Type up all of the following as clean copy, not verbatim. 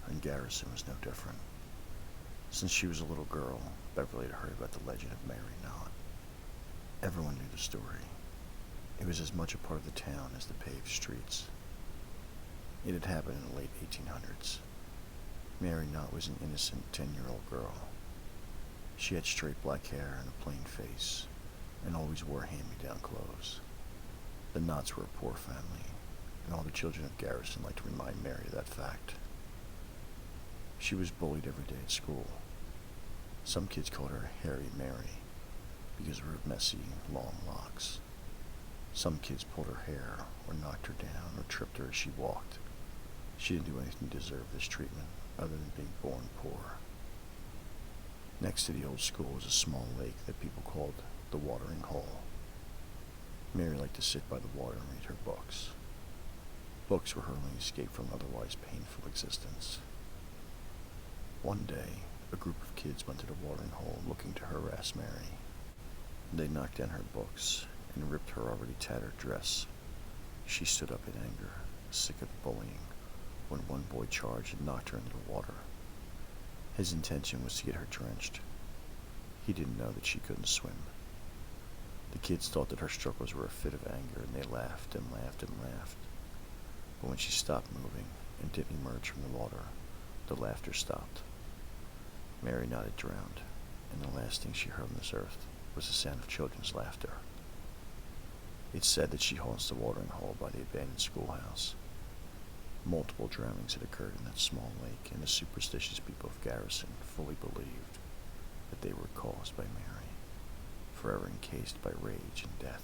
and Garrison was no different. Since she was a little girl, Beverly had heard about the legend of Mary Knott. Everyone knew the story. It was as much a part of the town as the paved streets. It had happened in the late 1800s. Mary Knott was an innocent 10-year-old girl. She had straight black hair and a plain face, and always wore hand-me-down clothes. The Knotts were a poor family, and all the children of Garrison liked to remind Mary of that fact. She was bullied every day at school. Some kids called her Hairy Mary because of her messy, long locks. Some kids pulled her hair, or knocked her down, or tripped her as she walked. She didn't do anything to deserve this treatment, other than being born poor. Next to the old school was a small lake that people called the Watering Hole. Mary liked to sit by the water and read her books. Books were her only escape from an otherwise painful existence. One day, a group of kids went to the watering hole looking to harass Mary. They knocked down her books and ripped her already tattered dress. She stood up in anger, sick of the bullying, when one boy charged and knocked her into the water. His intention was to get her drenched. He didn't know that she couldn't swim. The kids thought that her struggles were a fit of anger, and they laughed and laughed and laughed. But when she stopped moving and didn't emerge from the water, the laughter stopped. Mary Knott had drowned, and the last thing she heard on this earth was the sound of children's laughter. It's said that she haunts the watering hole by the abandoned schoolhouse. Multiple drownings had occurred in that small lake, and the superstitious people of Garrison fully believed that they were caused by Mary, forever encased by rage and death.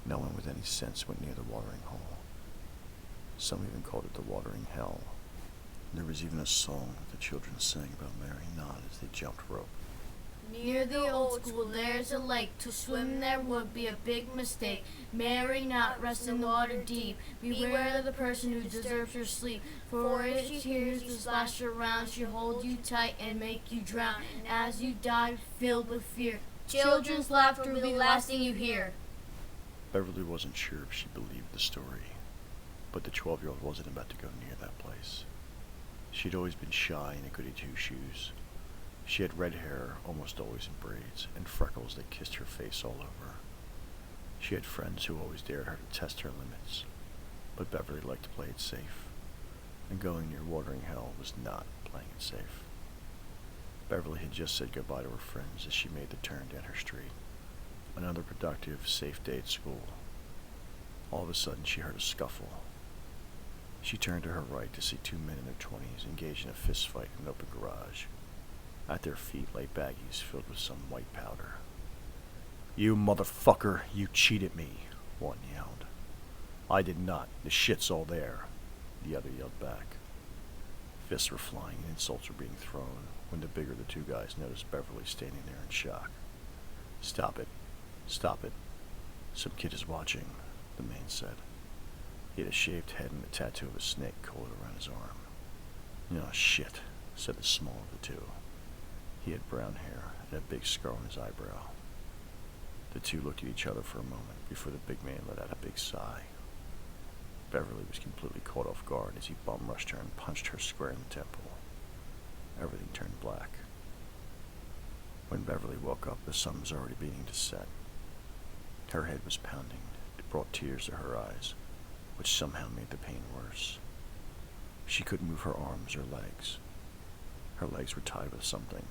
No one with any sense went near the watering hole. Some even called it the watering hell. There was even a song that the children sang about Mary Knott as they jumped rope. Near the old school there's a lake. To swim there would be a big mistake. Mary Knott rests in the water deep. Beware of the person who deserves your sleep. For if she hears the splash around, she'll hold you tight and make you drown. And as you die, filled with fear, children's laughter will be the last thing you hear. Beverly wasn't sure if she believed the story, but the 12-year-old wasn't about to go near that place. She'd always been shy and a goody two-shoes. She had red hair, almost always in braids, and freckles that kissed her face all over. She had friends who always dared her to test her limits, but Beverly liked to play it safe, and going near watering hell was not playing it safe. Beverly had just said goodbye to her friends as she made the turn down her street. Another productive, safe day at school. All of a sudden, she heard a scuffle. She turned to her right to see two men in their 20s engaged in a fist fight in an open garage. At their feet lay baggies filled with some white powder. "You motherfucker, you cheated me," one yelled. "I did not. The shit's all there," the other yelled back. Fists were flying and insults were being thrown when the bigger of the two guys noticed Beverly standing there in shock. "Stop it. Stop it. Some kid is watching," the man said. He had a shaved head and a tattoo of a snake coiled around his arm. "Oh, shit," said the smaller of the two. He had brown hair and a big scar on his eyebrow. The two looked at each other for a moment before the big man let out a big sigh. Beverly was completely caught off guard as he bum rushed her and punched her square in the temple. Everything turned black. When Beverly woke up, the sun was already beginning to set. Her head was pounding. It brought tears to her eyes, which somehow made the pain worse. She couldn't move her arms or legs. Her legs were tied with something.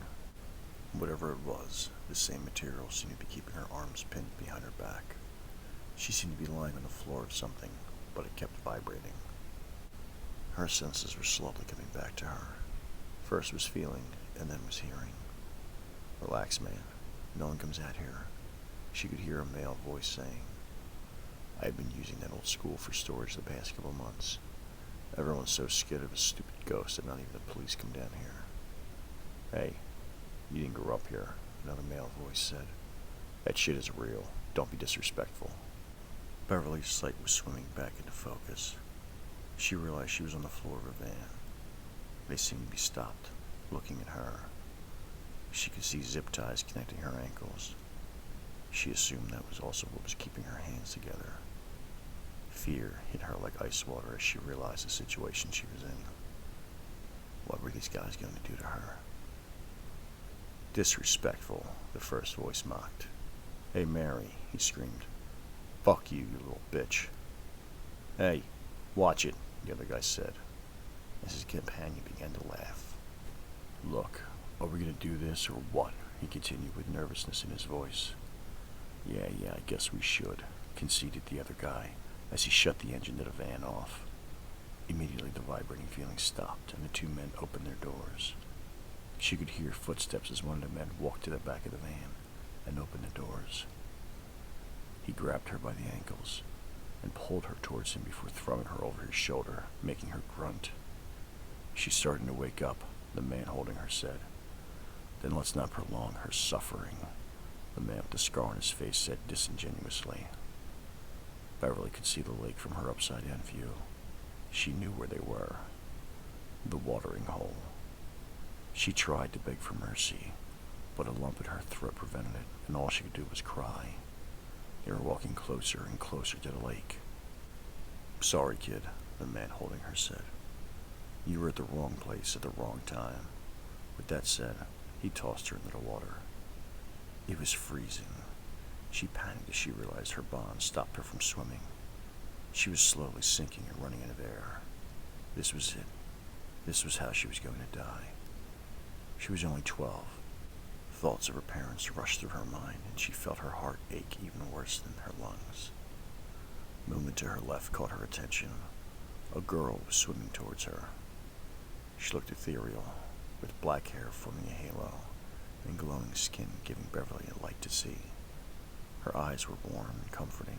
Whatever it was, the same material seemed to be keeping her arms pinned behind her back. She seemed to be lying on the floor of something, but it kept vibrating. Her senses were slowly coming back to her. First was feeling, and then was hearing. "Relax, man. No one comes out here," she could hear a male voice saying. I had been using that old school for storage the past couple months. Everyone's so scared of a stupid ghost that not even the police come down here. "Hey, you didn't grow up here," another male voice said. "That shit is real. Don't be disrespectful." Beverly's sight was swimming back into focus. She realized she was on the floor of a van. They seemed to be stopped, looking at her. She could see zip ties connecting her ankles. She assumed that was also what was keeping her hands together. Fear hit her like ice water as she realized the situation she was in. these guys going to do to her? Disrespectful, the first voice mocked. Hey, Mary, he screamed. Fuck you, you little bitch. Hey, watch it, the other guy said, as his companion began to laugh. Look, are we going to do this or what? He continued with nervousness in his voice. Yeah, I guess we should, conceded the other guy, as he shut the engine of the van off. Immediately the vibrating feeling stopped, and the two men opened their doors. She could hear footsteps as one of the men walked to the back of the van and opened the doors. He grabbed her by the ankles and pulled her towards him before throwing her over his shoulder, making her grunt. She's starting to wake up, the man holding her said. Then let's not prolong her suffering, the man with the scar on his face said disingenuously. Beverly could see the lake from her upside-down view. She knew where they were. The watering hole. She tried to beg for mercy, but a lump in her throat prevented it, and all she could do was cry. They were walking closer and closer to the lake. Sorry, kid, the man holding her said. You were at the wrong place at the wrong time. With that said, he tossed her into the water. It was freezing. She panicked as she realized her bonds stopped her from swimming. She was slowly sinking and running out of air. This was it. This was how she was going to die. She was only 12. Thoughts of her parents rushed through her mind, and she felt her heart ache even worse than her lungs. Movement to her left caught her attention. A girl was swimming towards her. She looked ethereal, with black hair forming a halo, and glowing skin giving Beverly a light to see. Her eyes were warm and comforting,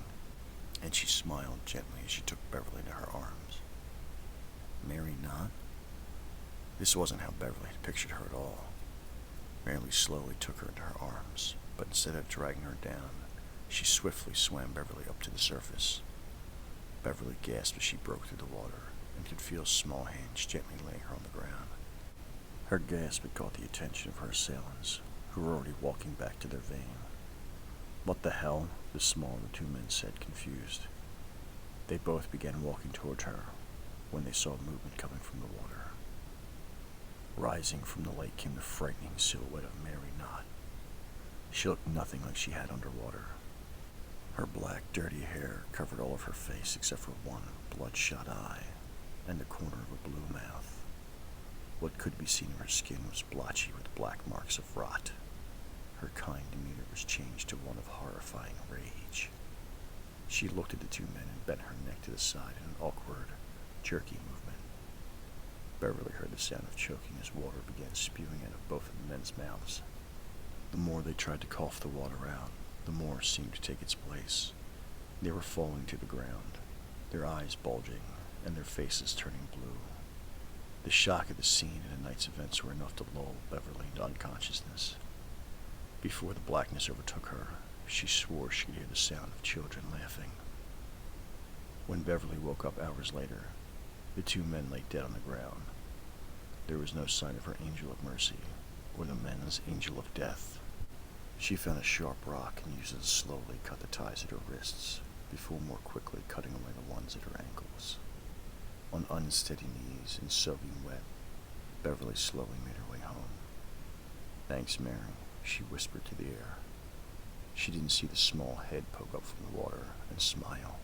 and she smiled gently as she took Beverly into her arms. Mary not? This wasn't how Beverly had pictured her at all. Mary slowly took her into her arms, but instead of dragging her down, she swiftly swam Beverly up to the surface. Beverly gasped as she broke through the water and could feel small hands gently laying her on the ground. Her gasp had caught the attention of her assailants, who were already walking back to their vein. What the hell? The smaller of the two men said, confused. They both began walking toward her when they saw movement coming from the water. Rising from the lake came the frightening silhouette of Mary Knott. She looked nothing like she had underwater. Her black, dirty hair covered all of her face except for one bloodshot eye and the corner of a blue mouth. What could be seen of her skin was blotchy with black marks of rot. Her kind demeanor was changed to one of horrifying rage. She looked at the two men and bent her neck to the side in an awkward, jerky movement. Beverly heard the sound of choking as water began spewing out of both of the men's mouths. The more they tried to cough the water out, the more seemed to take its place. They were falling to the ground, their eyes bulging and their faces turning blue. The shock of the scene and the night's events were enough to lull Beverly into unconsciousness. Before the blackness overtook her, she swore she could hear the sound of children laughing. When Beverly woke up hours later, the two men lay dead on the ground. There was no sign of her angel of mercy or the men's angel of death. She found a sharp rock and used it to slowly cut the ties at her wrists before more quickly cutting away the ones at her ankles. On unsteady knees and soaking wet, Beverly slowly made her way home. Thanks, Mary, she whispered to the air. She didn't see the small head poke up from the water and smile.